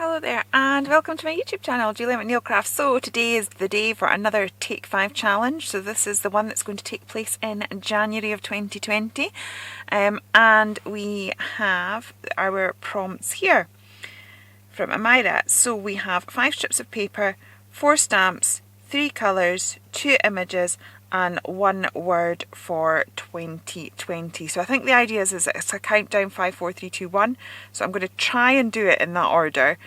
Hello there and welcome to my YouTube channel, Julia McNeilcraft. So today is the day for another Take 5 challenge. So this is the one that's going to take place in January of 2020. And we have our prompts here from Amira. So we have 5 strips of paper, 4 stamps, 3 colours, 2 images and 1 word for 2020. So I think the idea is it's a countdown 5, 4, 3, 2, 1. So I'm going to try and do it in that order,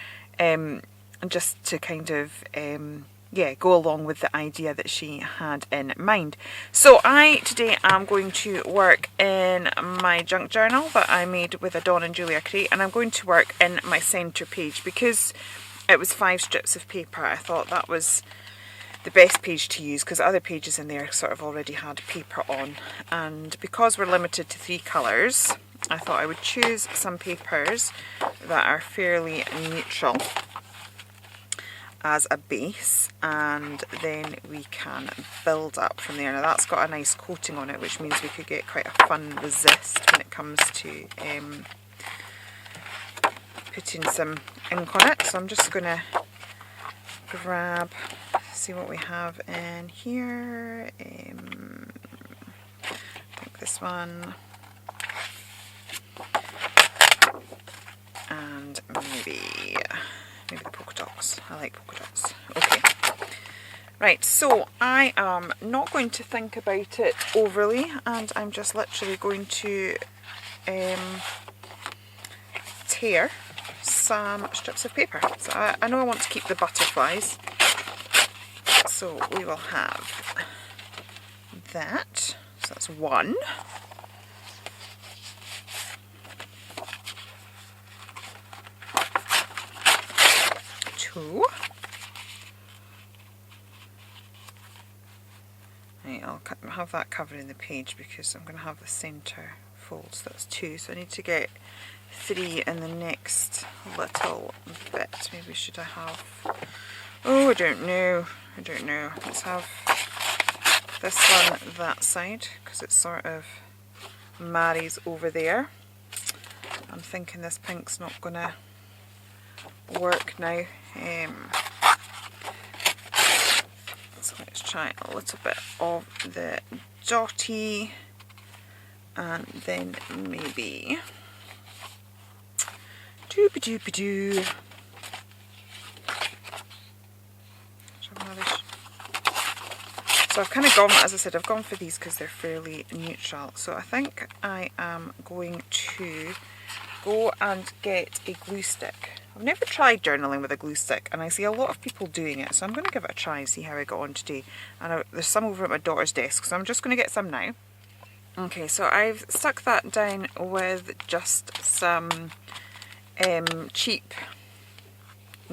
just to kind of go along with the idea that she had in mind. So today I'm going to work in my junk journal that I made with a Dawn and Julia crate, and I'm going to work in my centre page because it was 5 strips of paper. I thought that was the best page to use because other pages in there sort of already had paper on, and because we're limited to 3 colours I thought I would choose some papers that are fairly neutral as a base, and then we can build up from there. Now that's got a nice coating on it, which means we could get quite a fun resist when it comes to putting some ink on it. So I'm just going to grab, see what we have in here. I think this one, and maybe the polka dots. I like polka dots. Okay, right, so I am not going to think about it overly, and I'm just literally going to tear some strips of paper. So I know I want to keep the butterflies, so we will have that. So that's 1. 2. Right, I'll have that covering the page because I'm going to have the centre fold. So that's 2. So I need to get 3 in the next little bit. Maybe should I have... Oh, I don't know. Let's have this one that side because it sort of marries over there. I'm thinking this pink's not going to work now. So let's try a little bit of the dotty, and then maybe doobie-doobie-doo. So I've kind of gone, as I said, I've gone for these because they're fairly neutral. So I think I am going to go and get a glue stick. I've never tried journaling with a glue stick, and I see a lot of people doing it, so I'm going to give it a try and see how I got on today. And there's some over at my daughter's desk, so I'm just going to get some now. Okay, so I've stuck that down with just some cheap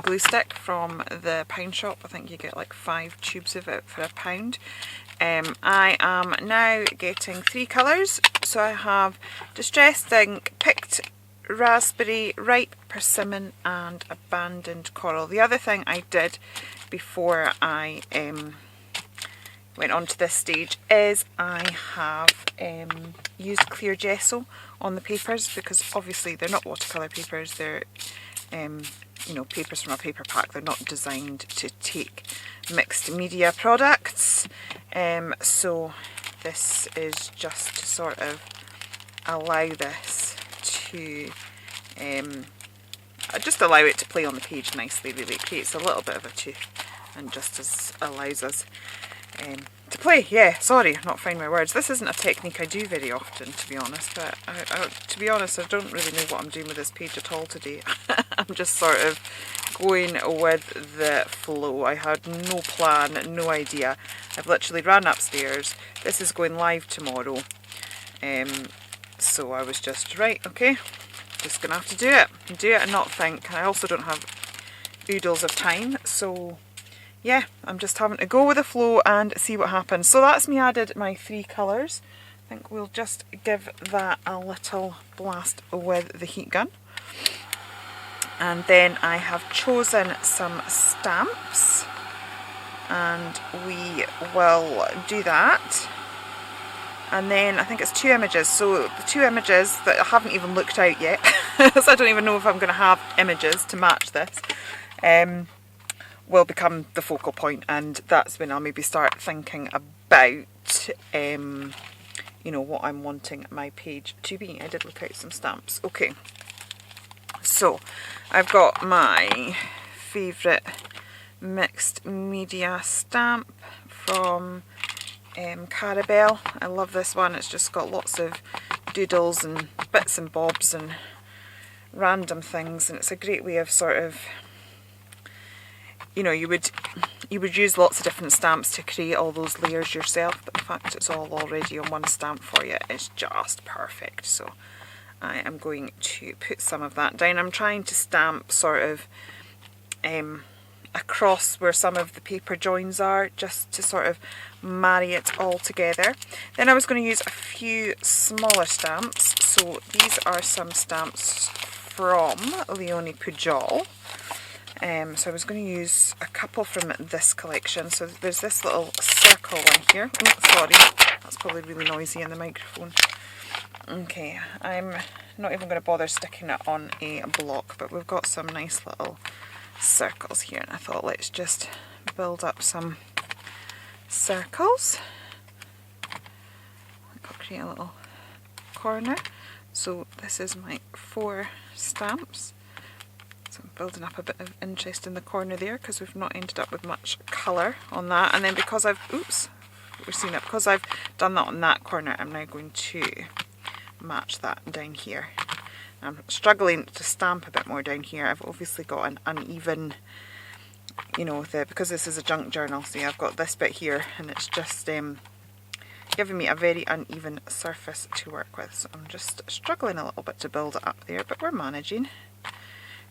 glue stick from the pound shop. I think you get like 5 tubes of it for £1. I am now getting 3 colours. So I have Distressed Ink, Picked Raspberry, Ripe Persimmon and Abandoned Coral. The other thing I did before I went on to this stage is I have used clear gesso on the papers, because obviously they're not watercolour papers, they're you know, papers from a paper pack. They're not designed to take mixed media products, so this is just to sort of allow this to just allow it to play on the page nicely. Really, it creates a little bit of a tooth and just allows us to play. Yeah, sorry, I'm not finding my words. This isn't a technique I do very often, to be honest, but to be honest, I don't really know what I'm doing with this page at all today. I'm just sort of going with the flow. I had no plan, no idea. I've literally ran upstairs. This is going live tomorrow, so I was just, right, okay, just gonna have to do it and not think. I also don't have oodles of time, so yeah, I'm just having to go with the flow and see what happens. So that's me added my 3 colours. I think we'll just give that a little blast with the heat gun. And then I have chosen some stamps, and we will do that. And then I think it's 2 images, so the 2 images that I haven't even looked out yet so I don't even know if I'm going to have images to match this, will become the focal point, and that's when I'll maybe start thinking about you know, what I'm wanting my page to be. I did look out some stamps. Okay, so I've got my favourite mixed media stamp from Carabelle. I love this one. It's just got lots of doodles and bits and bobs and random things, and it's a great way of sort of, you know, you would use lots of different stamps to create all those layers yourself, but the fact it's all already on one stamp for you is just perfect. So I am going to put some of that down. I'm trying to stamp sort of across where some of the paper joins are, just to sort of marry it all together. Then I was going to use a few smaller stamps. So these are some stamps from Leonie Pujol. So I was going to use a couple from this collection. So there's this little circle one here. Oh, sorry, that's probably really noisy in the microphone. Okay, I'm not even going to bother sticking it on a block, but we've got some nice little circles here, and I thought let's just build up some circles. I'll create a little corner. So this is my 4 stamps. So I'm building up a bit of interest in the corner there because we've not ended up with much colour on that. And then because I've, because I've done that on that corner, I'm now going to match that down here. I'm struggling to stamp a bit more down here. I've obviously got an uneven, you know, because this is a junk journal, see, I've got this bit here and it's just giving me a very uneven surface to work with. So I'm just struggling a little bit to build it up there, but we're managing.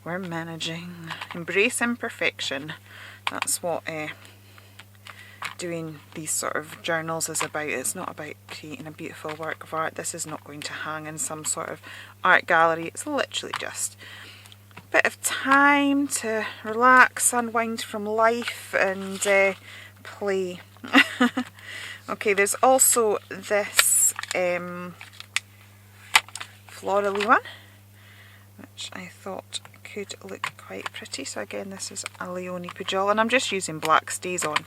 We're managing. Embrace imperfection. That's what doing these sort of journals is about. It's not about creating a beautiful work of art. This is not going to hang in some sort of art gallery. It's literally just a bit of time to relax, unwind from life and play. Okay, there's also this florally one, which I thought could look quite pretty. So again, this is a Leonie Pujol, and I'm just using black stays on,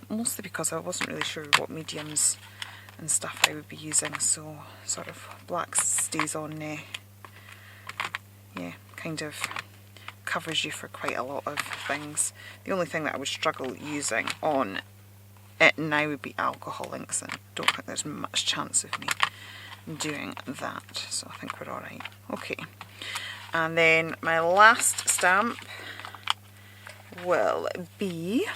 mostly because I wasn't really sure what mediums and stuff I would be using. So sort of black stays on, yeah, kind of covers you for quite a lot of things. The only thing that I would struggle using on it now would be alcohol inks, and I don't think there's much chance of me doing that. So I think we're alright. Okay. And then my last stamp will be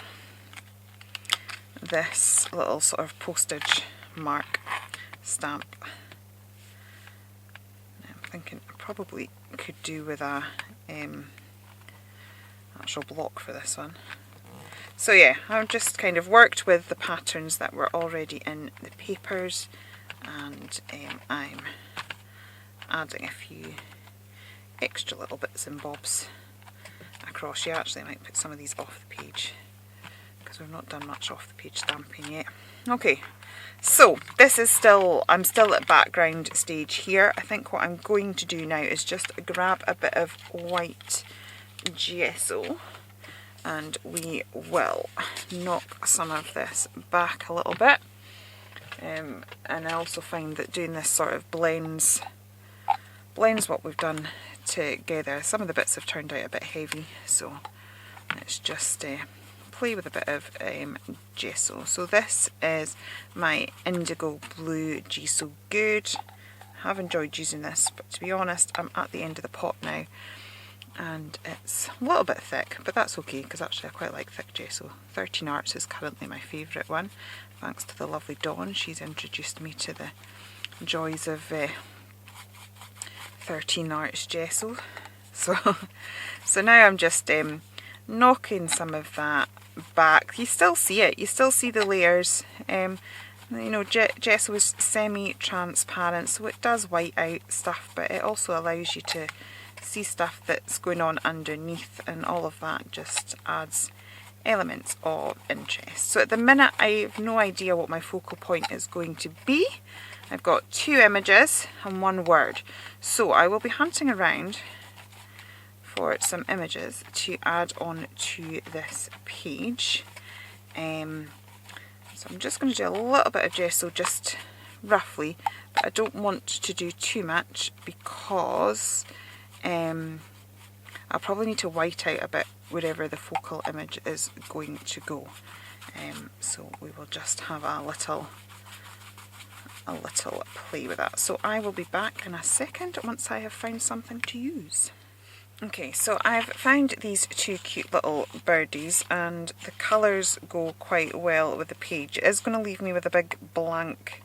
this little sort of postage mark stamp. I'm thinking I probably could do with a actual block for this one. So yeah, I've just kind of worked with the patterns that were already in the papers, and I'm adding a few extra little bits and bobs across. Yeah, actually I might put some of these off the page because we've not done much off the page stamping yet. Okay, so this is still, I'm still at background stage here. I think what I'm going to do now is just grab a bit of white gesso, and we will knock some of this back a little bit. And I also find that doing this sort of blends what we've done together. Some of the bits have turned out a bit heavy, so let's just play with a bit of gesso. So this is my indigo blue gesso good. I have enjoyed using this, but to be honest, I'm at the end of the pot now, and it's a little bit thick, but that's okay because actually I quite like thick gesso. 13 Arts is currently my favourite one, thanks to the lovely Dawn. She's introduced me to the joys of 13 Arts gesso. So now I'm just knocking some of that back. You still see it, you still see the layers. You know, gesso is semi-transparent, so it does white out stuff, but it also allows you to see stuff that's going on underneath, and all of that just adds elements of interest. So at the minute I have no idea what my focal point is going to be. I've got 2 images and 1 word. So I will be hunting around for some images to add on to this page. So I'm just going to do a little bit of gesso, just roughly, but I don't want to do too much because I'll probably need to white out a bit wherever the focal image is going to go. So we will just have a little play with that. So I will be back in a second once I have found something to use. Okay, so I've found these 2 cute little birdies and the colours go quite well with the page. It is going to leave me with a big blank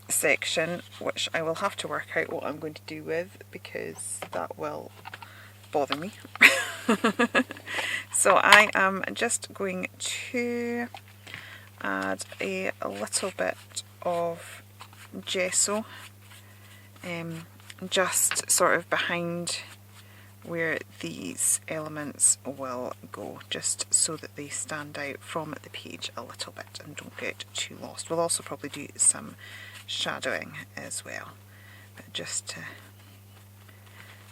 section, which I will have to work out what I'm going to do with because that will bother me. So I am just going to add a little bit of gesso, just sort of behind where these elements will go, just so that they stand out from the page a little bit and don't get too lost. We'll also probably do some shadowing as well, but just to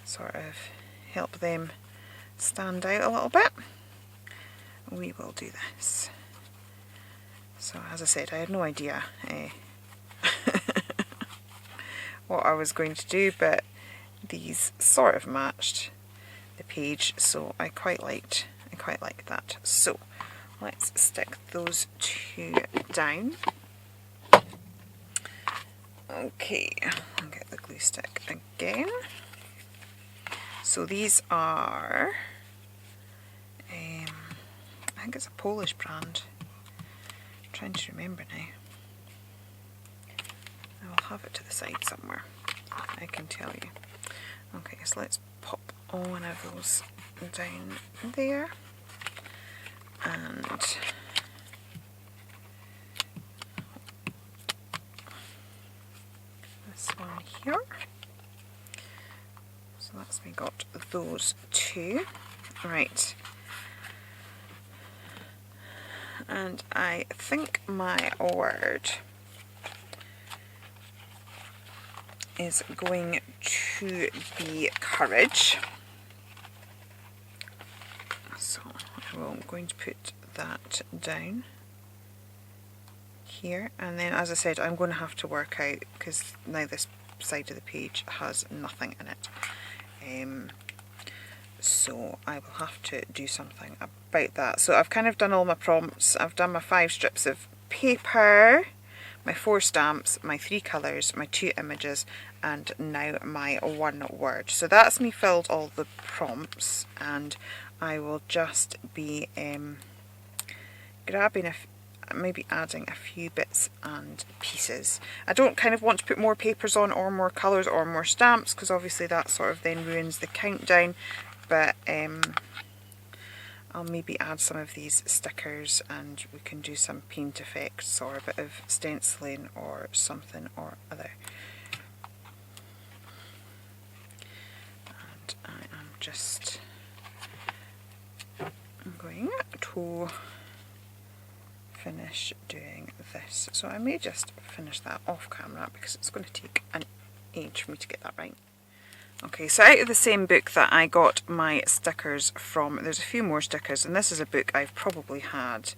sort of help them stand out a little bit, we will do this. So as I said, I had no idea what I was going to do, but these sort of matched the page, so I quite liked that. So let's stick those 2 down. Okay, I'll get the glue stick again. So these are, I think it's a Polish brand. I'm trying to remember now. I will have it to the side somewhere, I can tell you. Okay, so let's pop one of those down there, and this one here. So that's me got those 2. Right. And I think my word is going to be courage. So I'm going to put that down here, and then as I said, I'm going to have to work out, because now this side of the page has nothing in it. So I will have to do something about that. So I've kind of done all my prompts. I've done my 5 strips of paper, my 4 stamps, my 3 colours, my 2 images, and now my 1 word. So that's me filled all the prompts, and I will just be grabbing maybe adding a few bits and pieces. I don't kind of want to put more papers on or more colours or more stamps, because obviously that sort of then ruins the countdown, but I'll maybe add some of these stickers and we can do some paint effects or a bit of stenciling or something or other. And I am just going to finish doing this. So I may just finish that off camera because it's going to take an age for me to get that right. Okay, so out of the same book that I got my stickers from, there's a few more stickers, and this is a book I've probably had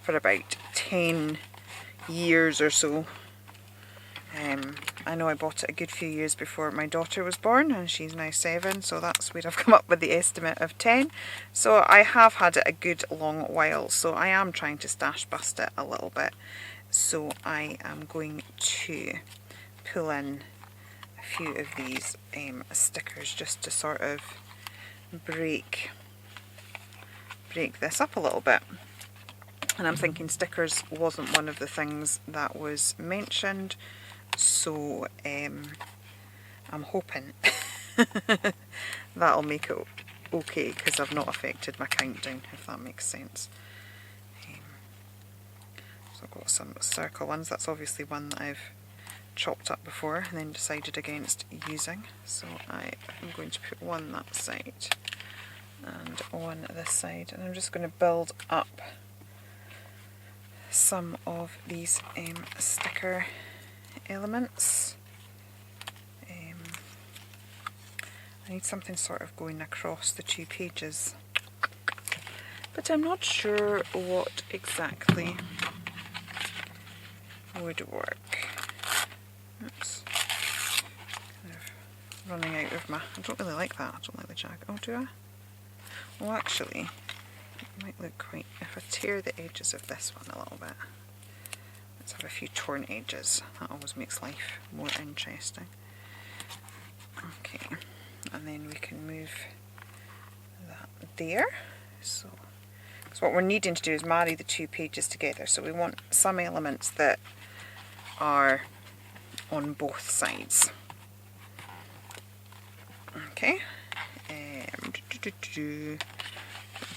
for about 10 years or so. I know I bought it a good few years before my daughter was born, and she's now 7, so that's where I've come up with the estimate of 10. So I have had it a good long while, so I am trying to stash bust it a little bit. So I am going to pull in a few of these stickers just to sort of break this up a little bit. And I'm thinking stickers wasn't one of the things that was mentioned, so I'm hoping that'll make it okay, because I've not affected my countdown, if that makes sense. So I've got some circle ones. That's obviously one that I've chopped up before and then decided against using, so I am going to put one that side and one this side, and I'm just going to build up some of these sticker elements. I need something sort of going across the 2 pages, but I'm not sure what exactly would work. Oops. Kind of running out of my... I don't really like that. I don't like the jagged. Oh, do I? Well, actually, it might look quite... If I tear the edges of this one a little bit. Let's have a few torn edges. That always makes life more interesting. Okay. And then we can move that there. So what we're needing to do is marry the 2 pages together. So we want some elements that are on both sides. Okay. I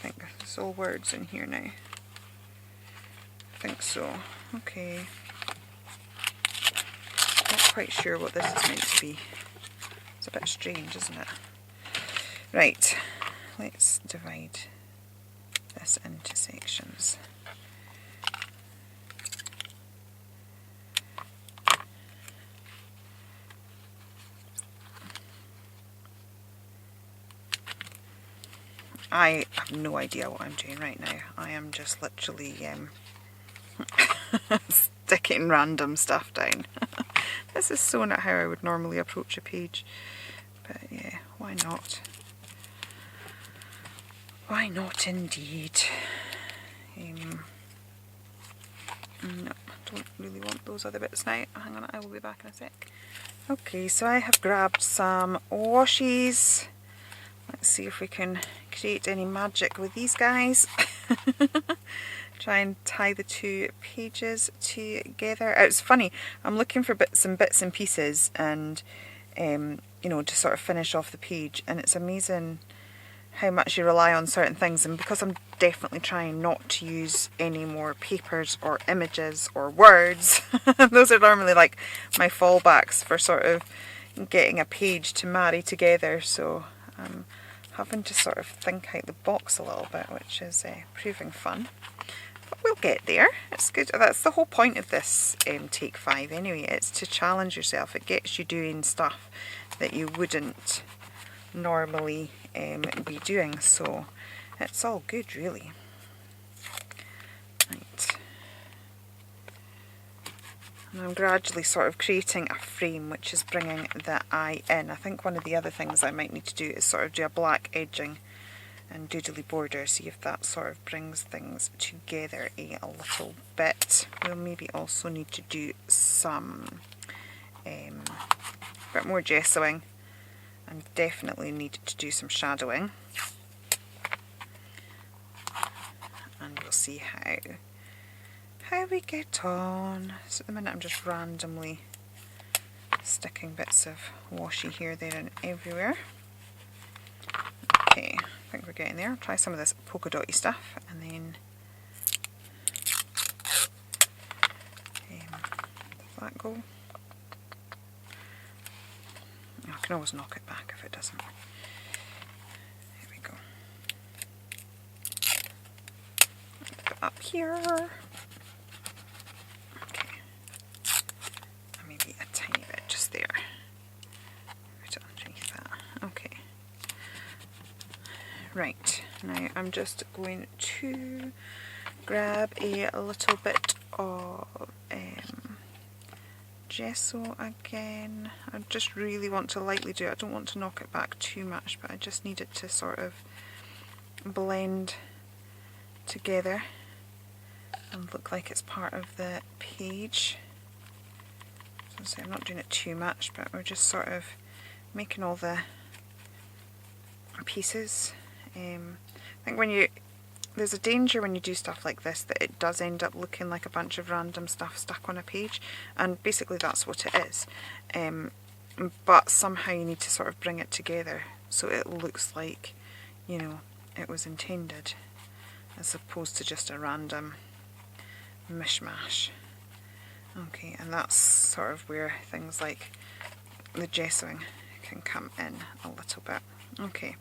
think there's all words in here now. I think so. Okay. Not quite sure what this is meant to be. It's a bit strange, isn't it? Right, let's divide this into sections. I have no idea what I'm doing right now. I am just literally sticking random stuff down. This is so not how I would normally approach a page. But yeah, why not? Why not indeed? No, I don't really want those other bits now. Hang on, I will be back in a sec. Okay, so I have grabbed some washies. Let's see if we can create any magic with these guys. Try and tie the 2 pages together. It's funny, I'm looking for some bits and pieces and you know, to sort of finish off the page, and it's amazing how much you rely on certain things. And because I'm definitely trying not to use any more papers or images or words, those are normally like my fallbacks for sort of getting a page to marry together. So I'm having to sort of think out the box a little bit, which is proving fun. But we'll get there. It's good. That's the whole point of this Take 5 anyway. It's to challenge yourself. It gets you doing stuff that you wouldn't normally be doing. So it's all good, really. Right. And I'm gradually sort of creating a frame which is bringing the eye in. I think one of the other things I might need to do is sort of do a black edging and doodly border, see if that sort of brings things together a little bit. We'll maybe also need to do some bit more gessoing, and definitely need to do some shadowing, and we'll see how we get on. So at the minute I'm just randomly sticking bits of washi here, there and everywhere. Okay, I think we're getting there. I'll try some of this polka dotty stuff, and then does that go? Oh, I can always knock it back if it doesn't. There we go. Put it up here. Okay. And maybe a tiny bit just there. Put it underneath that. Okay. Right, now I'm just going to grab a little bit of gesso again. I just really want to lightly do it. I don't want to knock it back too much, but I just need it to sort of blend together and look like it's part of the page. So I'm not doing it too much, but we're just sort of making all the pieces. I think there's a danger when you do stuff like this that it does end up looking like a bunch of random stuff stuck on a page, and basically that's what it is. But somehow you need to sort of bring it together so it looks like, you know, it was intended, as opposed to just a random mishmash. Okay, and that's sort of where things like the gessoing can come in a little bit. Okay.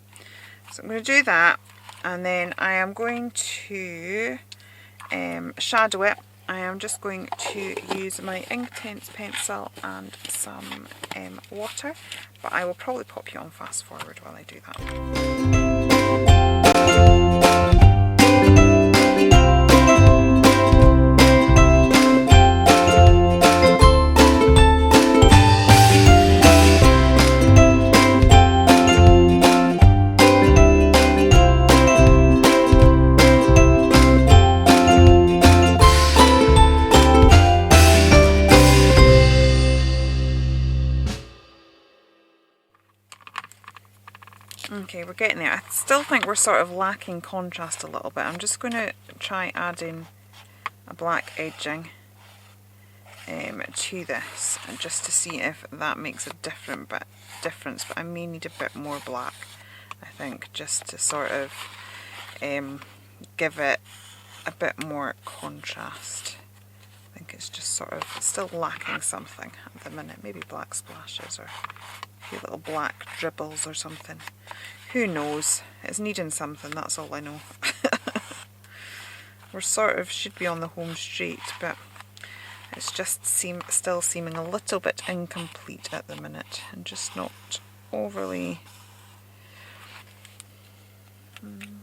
So I'm going to do that, and then I am going to shadow it I am just going to use my Inktense pencil and some water, but I will probably pop you on fast forward while I do that. Okay, we're getting there. I still think we're sort of lacking contrast a little bit. I'm just going to try adding a black edging to this, and just to see if that makes a difference. But I may need a bit more black, I think, just to sort of give it a bit more contrast. I think it's just sort of still lacking something at the minute. Maybe black splashes or a few little black dribbles or something. Who knows? It's needing something, that's all I know. We're sort of should be on the home straight, but it's just still seeming a little bit incomplete at the minute, and just not overly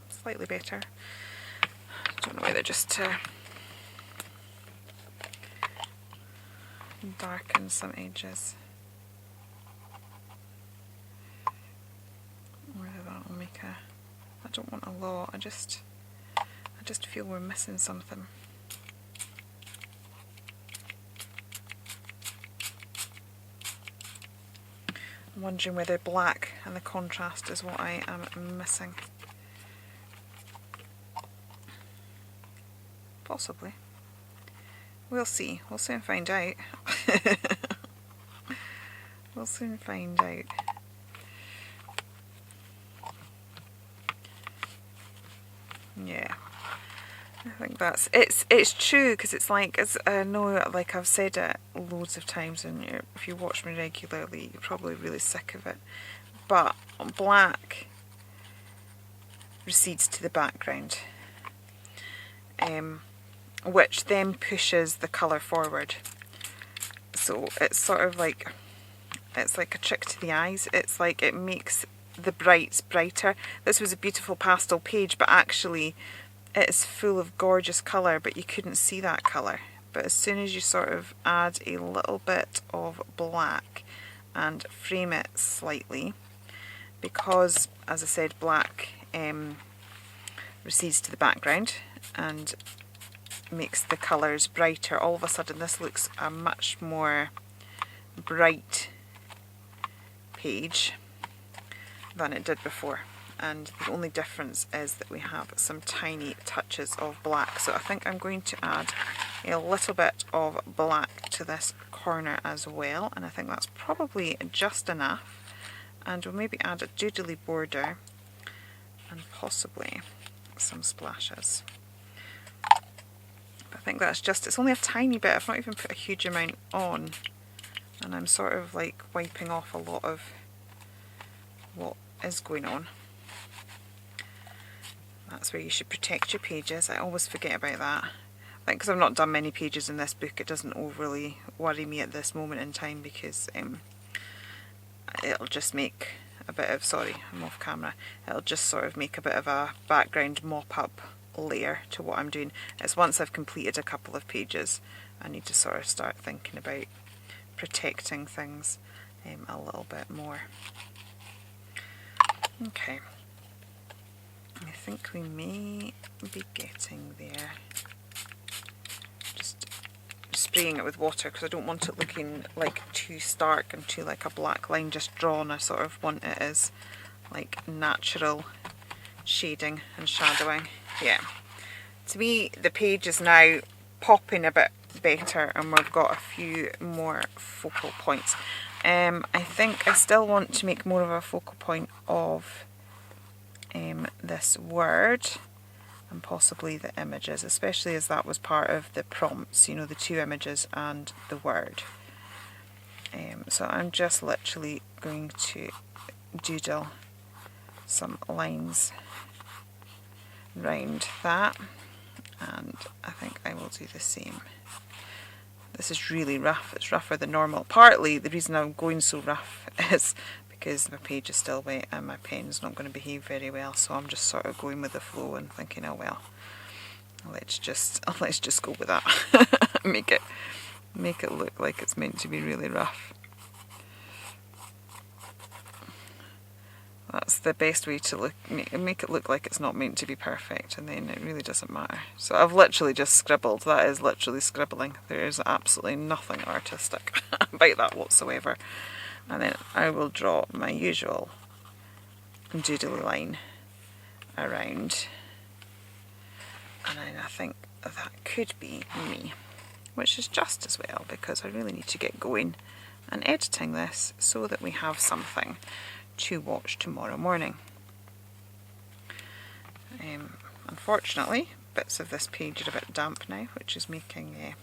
slightly better. I don't know whether just to darken some edges, whether that will make a... I don't want a lot, I just feel we're missing something. I'm wondering whether black and the contrast is what I am missing. Possibly. We'll see. We'll soon find out. We'll soon find out. Yeah, I think that's it's true, because it's like, as I know, like I've said it loads of times, and if you watch me regularly you're probably really sick of it, but black recedes to the background, which then pushes the colour forward. So it's sort of like, it's like a trick to the eyes. It's like it makes the brights brighter. This was a beautiful pastel page, but actually it's full of gorgeous colour, but you couldn't see that colour. But as soon as you sort of add a little bit of black and frame it slightly, because as I said, black recedes to the background and makes the colours brighter, all of a sudden this looks a much more bright page than it did before. And the only difference is that we have some tiny touches of black. So I think I'm going to add a little bit of black to this corner as well, and I think that's probably just enough. And we'll maybe add a doodly border and possibly some splashes. But I think that's just, it's only a tiny bit, I've not even put a huge amount on, and I'm sort of like wiping off a lot of what is going on. That's where you should protect your pages. I always forget about that. I think because I've not done many pages in this book, it doesn't overly worry me at this moment in time, because it'll just make a bit of, sorry, I'm off camera, it'll just sort of make a bit of a background mop-up layer to what I'm doing. It's once I've completed a couple of pages, I need to sort of start thinking about protecting things a little bit more. Okay, I think we may be getting there. Just spraying it with water, because I don't want it looking like too stark and too like a black line just drawn. I sort of want it as like natural shading and shadowing. Yeah, to me the page is now popping a bit better, and we've got a few more focal points. I think I still want to make more of a focal point of this word and possibly the images, especially as that was part of the prompts, you know, the two images and the word. So I'm just literally going to doodle some lines round that, and I think I will do the same. This is really rough, it's rougher than normal. Partly the reason I'm going so rough is because my page is still wet and my pen's not going to behave very well, so I'm just sort of going with the flow and thinking, oh well, let's just go with that. make it look like it's meant to be really rough. That's the best way to make it look like it's not meant to be perfect, and then it really doesn't matter. So I've literally just scribbled. That is literally scribbling. There is absolutely nothing artistic about that whatsoever. And then I will draw my usual doodly line around, and then I think that could be me, which is just as well, because I really need to get going and editing this so that we have something to watch tomorrow morning. Unfortunately, bits of this page are a bit damp now, which is making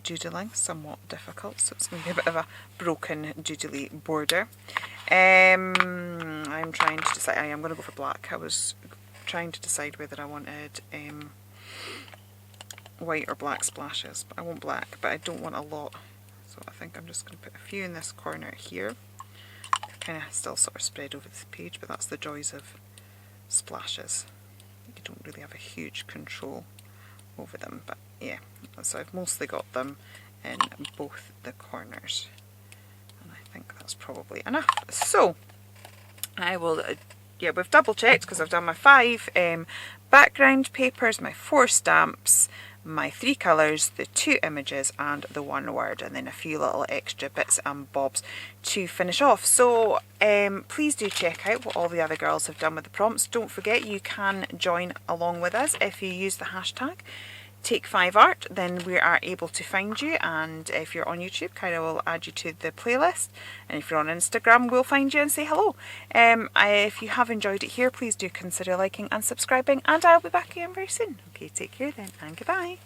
doodling somewhat difficult, so it's going to be a bit of a broken doodly border. I'm trying to decide. I am going to go for black. I was trying to decide whether I wanted white or black splashes, but I want black, but I don't want a lot, so I think I'm just going to put a few in this corner here. Kind of still sort of spread over the page, but that's the joys of splashes. You don't really have a huge control over them, but yeah, so I've mostly got them in both the corners, and I think that's probably enough. So I will, yeah, we've double checked because I've done my 5 background papers, my 4 stamps, my 3 colours, the 2 images and the 1 word, and then a few little extra bits and bobs to finish off. So please do check out what all the other girls have done with the prompts. Don't forget you can join along with us if you use the hashtag Take5Art, then we are able to find you, and if you're on YouTube, Kyra will add you to the playlist, and if you're on Instagram, we'll find you and say hello. If you have enjoyed it here, please do consider liking and subscribing, and I'll be back again very soon. Okay, take care then, and goodbye.